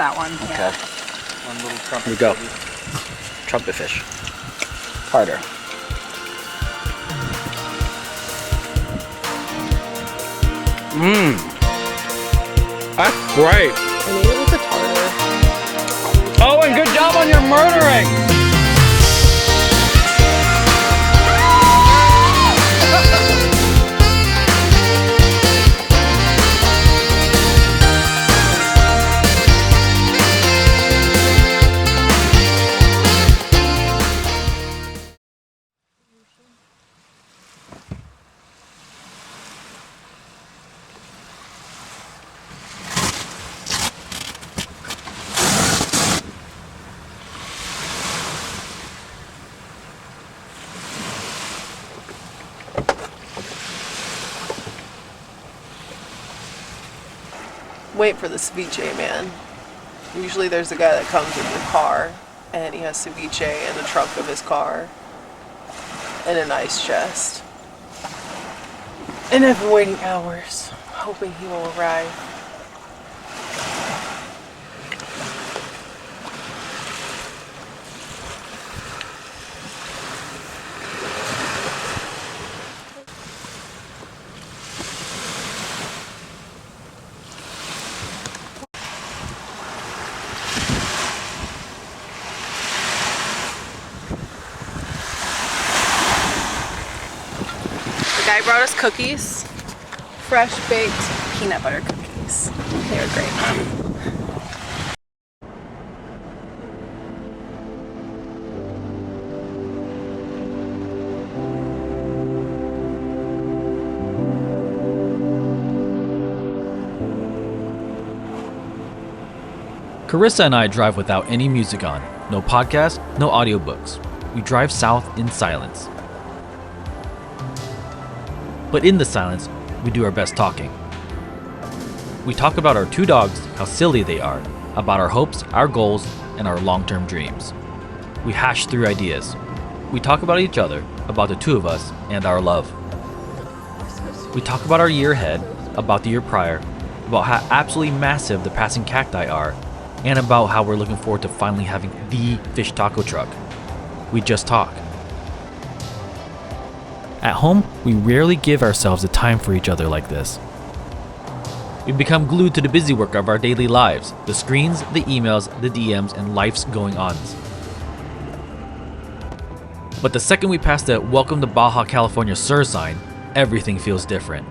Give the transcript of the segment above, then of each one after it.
That one. Okay. Yeah. One little trumpet. Here we go. baby. Trumpet fish. Harder. Mmm. That's great. I knew it was a tartar. Oh, and good job on your murdering. Wait for the ceviche, man. Usually there's a guy that comes with your car and he has ceviche in the trunk of his car and an ice chest. And I've been waiting hours, hoping he will arrive. The guy brought us cookies, fresh baked peanut butter cookies. They were great. Carissa and I drive without any music on, no podcast, no audiobooks. We drive south in silence. But in the silence, we do our best talking. We talk about our two dogs, how silly they are, about our hopes, our goals, and our long-term dreams. We hash through ideas. We talk about each other, about the two of us, and our love. We talk about our year ahead, about the year prior, about how absolutely massive the passing cacti are, and about how we're looking forward to finally having the fish taco truck. We just talk. At home, we rarely give ourselves the time for each other like this. We become glued to the busy work of our daily lives, the screens, the emails, the DMs, and life's going-ons. But the second we pass the "Welcome to Baja California" Sir sign, everything feels different.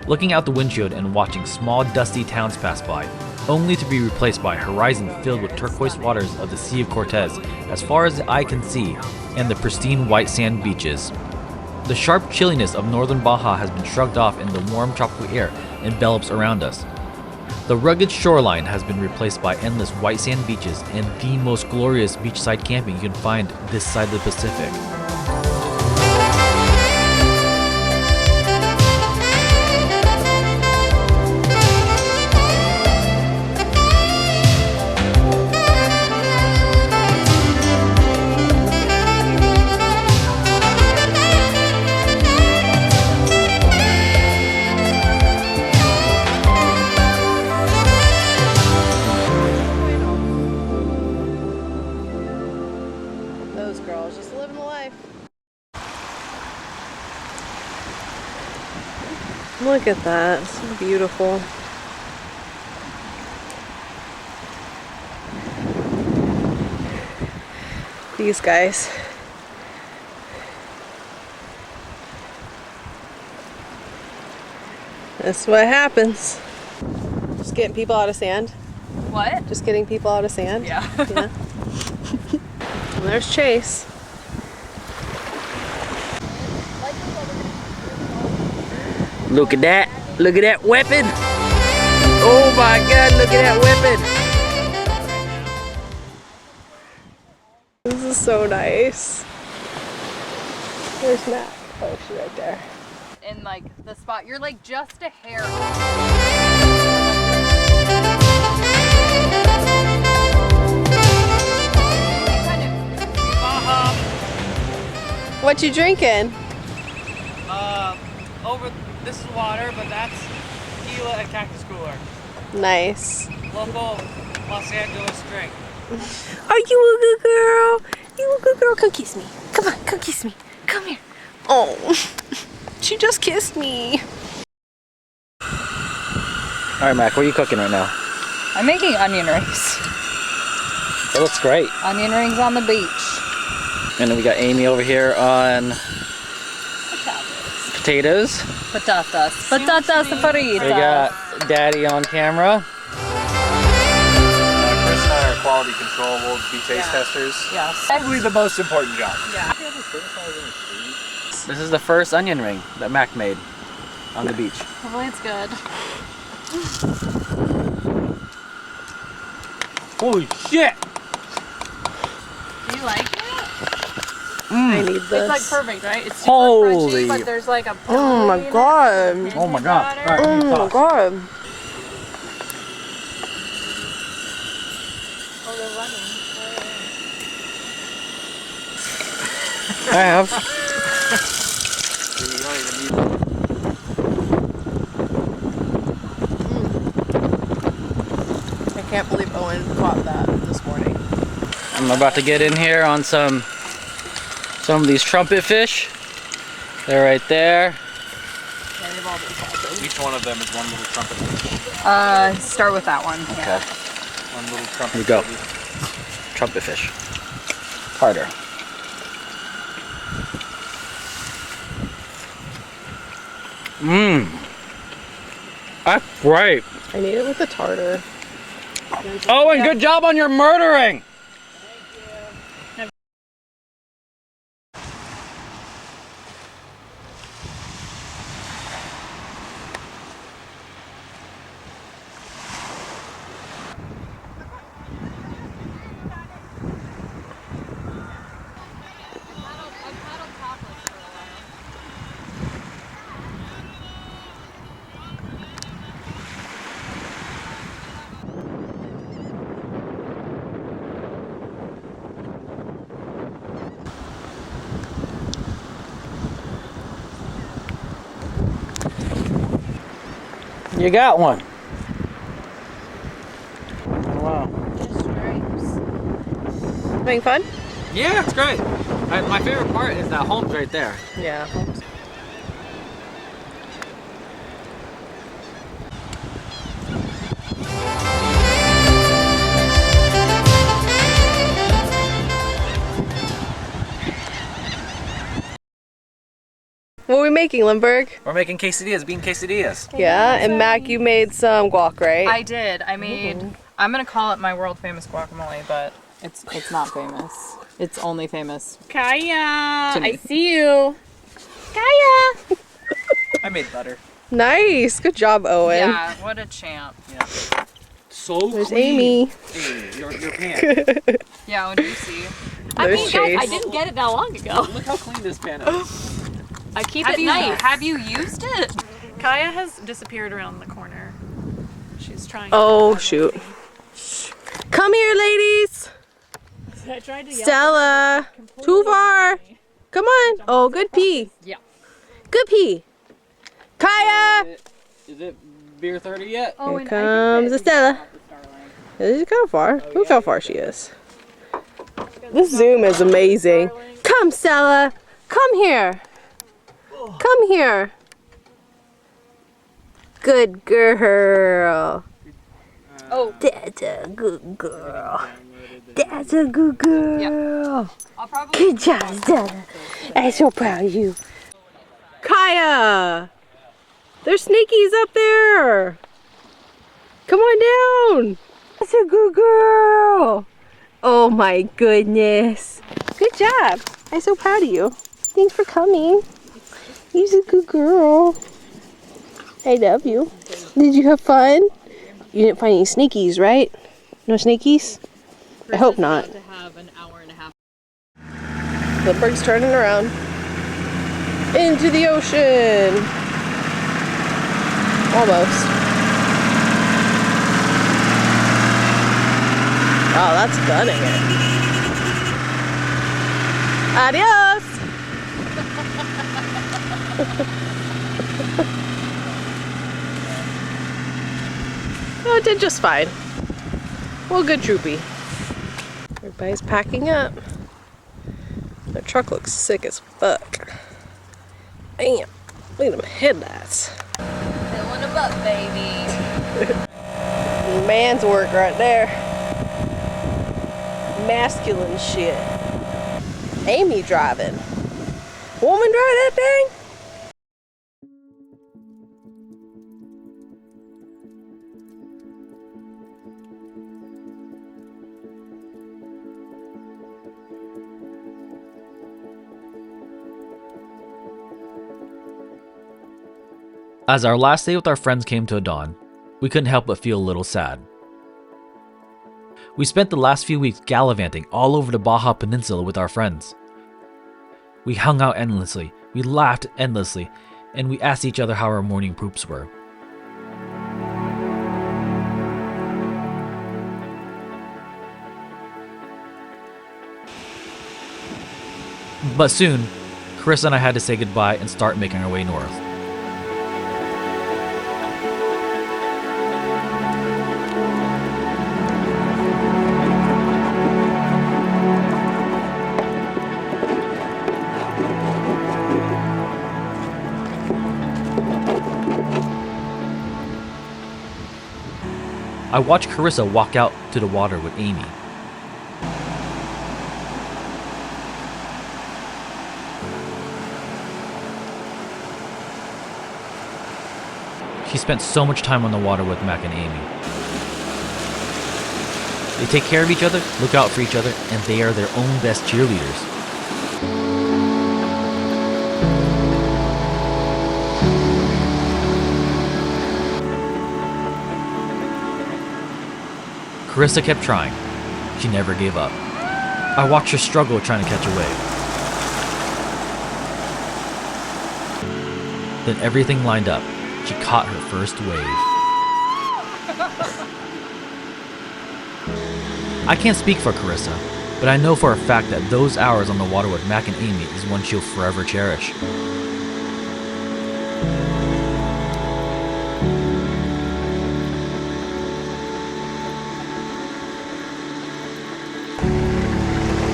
Looking out the windshield and watching small dusty towns pass by, only to be replaced by a horizon filled with turquoise waters of the Sea of Cortez as far as the eye can see, and the pristine white sand beaches. The sharp chilliness of northern Baja has been shrugged off and the warm tropical air envelops around us. The rugged shoreline has been replaced by endless white sand beaches and the most glorious beachside camping you can find this side of the Pacific. Those girls just living the life. Look at that, so beautiful. These guys. That's what happens. Just getting people out of sand. What? Just getting people out of sand. Yeah. Yeah. And there's Chase. Look at that. Look at that weapon. Oh my God, look at that weapon. This is so nice. Where's Matt? Oh, she's right there. In like the spot, you're like just a hair What you drinking? This is water, but that's tequila and cactus cooler. Nice. Local Los Angeles strength. Are you a good girl? You a good girl? Come kiss me. Come on, come kiss me. Come here. Oh, she just kissed me. All right, Mac, what are you cooking right now? I'm making onion rings. It looks great. Onion rings on the beach. And then we got Amy over here on potatoes. Patatas. Patatas fritas. We got Daddy on camera. Chris and I are quality control. We'll be taste testers. Yes. Probably the most important job. Yeah. This is the first onion ring that Mac made on the beach. Hopefully it's good. Holy shit! Do you like it? I need this. It's like perfect, right? It's super Holy- crunchy, but there's like a Oh my god. Oh my god. All right, Oh my god. Oh, they're running. I have. You don't even need. I can't believe Owen caught that this morning. I'm about to get in here on some of these trumpet fish. They're right there. Each one of them is one little trumpet. Start with that one. Okay. One little trumpet. Here we go. baby. Trumpet fish. Harder. Mmm. That's great. I need it with the tartar. Oh, and good job on your murdering. You got one. Wow. Having fun? Yeah, it's great. My favorite part is that home's right there. Yeah. What are we making, Lindbergh? We're making quesadillas, bean quesadillas. Yeah, and Mac, you made some guac, right? I did. I made. I'm gonna call it my world famous guacamole, but it's not famous. It's only famous. Kaya, To me. I see you. Kaya. I made butter. Nice. Good job, Owen. Yeah, what a champ. So There's Amy. Hey, your pan. Yeah, what do you see? I There's mean, guys, I Chase. didn't get it that long ago. Look how clean this pan is. I keep Have it you nice. have you used it? Kaya has disappeared around the corner. She's trying. Oh, shoot. Come here, ladies. I tried to yell. Stella. Too far. Come on. Oh, good pee. Yeah. Good pee. Kaya. Is it beer 30 yet? Here comes Estella. She's kind of far. Look how far she is. This zoom is amazing. Come, Stella. Come here. Come here. Good girl. Oh, That's a good girl. That's a good girl. I'll probably. Good job, Stella. I'm so proud of you. Kaya. There's snakies up there. Come on down. That's a good girl. Oh my goodness. Good job. I'm so proud of you. Thanks for coming. You're a good girl. I love you. Did you have fun? You didn't find any snakies, right? No snakies? I hope not. To have an hour and a half. Lindbergh's turning around. Into the ocean. Almost. Oh, that's gunning it. Adios! Oh, it did just fine. Well, good troopy. Everybody's packing up. Their truck looks sick as fuck. Damn, look at them headlights. Filling them up, baby. Man's work right there. Masculine shit. Amy driving. Woman drive that thing? As our last day with our friends came to a dawn, we couldn't help but feel a little sad. We spent the last few weeks gallivanting all over the Baja Peninsula with our friends. We hung out endlessly, we laughed endlessly, and we asked each other how our morning poops were. But soon, Chris and I had to say goodbye and start making our way north. I watched Carissa walk out to the water with Amy. She spent so much time on the water with Mac and Amy. They take care of each other, look out for each other, and they are their own best cheerleaders. Carissa kept trying. She never gave up. I watched her struggle trying to catch a wave. Then everything lined up. She caught her first wave. I can't speak for Carissa, but I know for a fact that those hours on the water with Mac and Amy is one she'll forever cherish.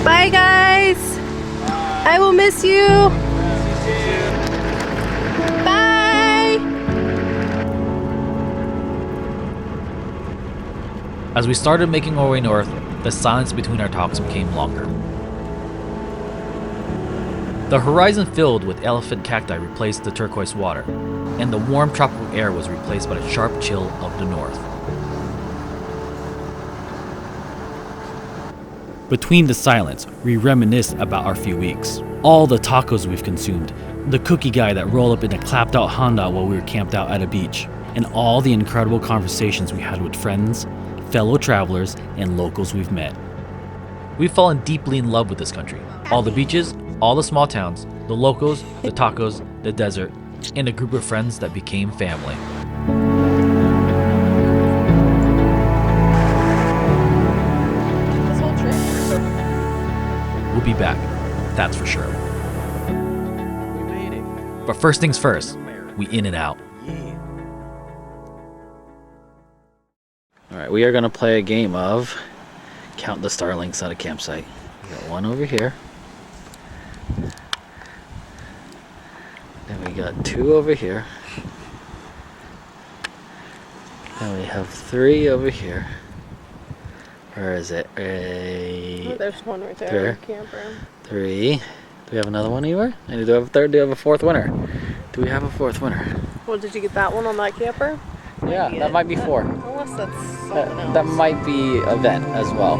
Bye, guys. I will miss you. Bye. As we started making our way north, the silence between our talks became longer. The horizon filled with elephant cacti replaced the turquoise water, and the warm tropical air was replaced by the sharp chill of the north. Between the silence, we reminisce about our few weeks. All the tacos we've consumed, the cookie guy that rolled up in a clapped out Honda while we were camped out at a beach, and all the incredible conversations we had with friends, fellow travelers, and locals we've met. We've fallen deeply in love with this country. All the beaches, all the small towns, the locals, the tacos, the desert, and a group of friends that became family. We'll be back, that's for sure. We made it. But first things first, we in and out. Yeah. Alright, we are going to play a game of count the starlings at a campsite. We got one over here. Then we got two over here. Then we have three over here. Where is it? There's one right there. There. In the campground. Three. Do we have another one anywhere? And do we have a third? Do we have a fourth winner? Do we have a fourth winner? Well, did you get that one on that camper? Yeah, that might be four. Unless that's something else. That might be event as well.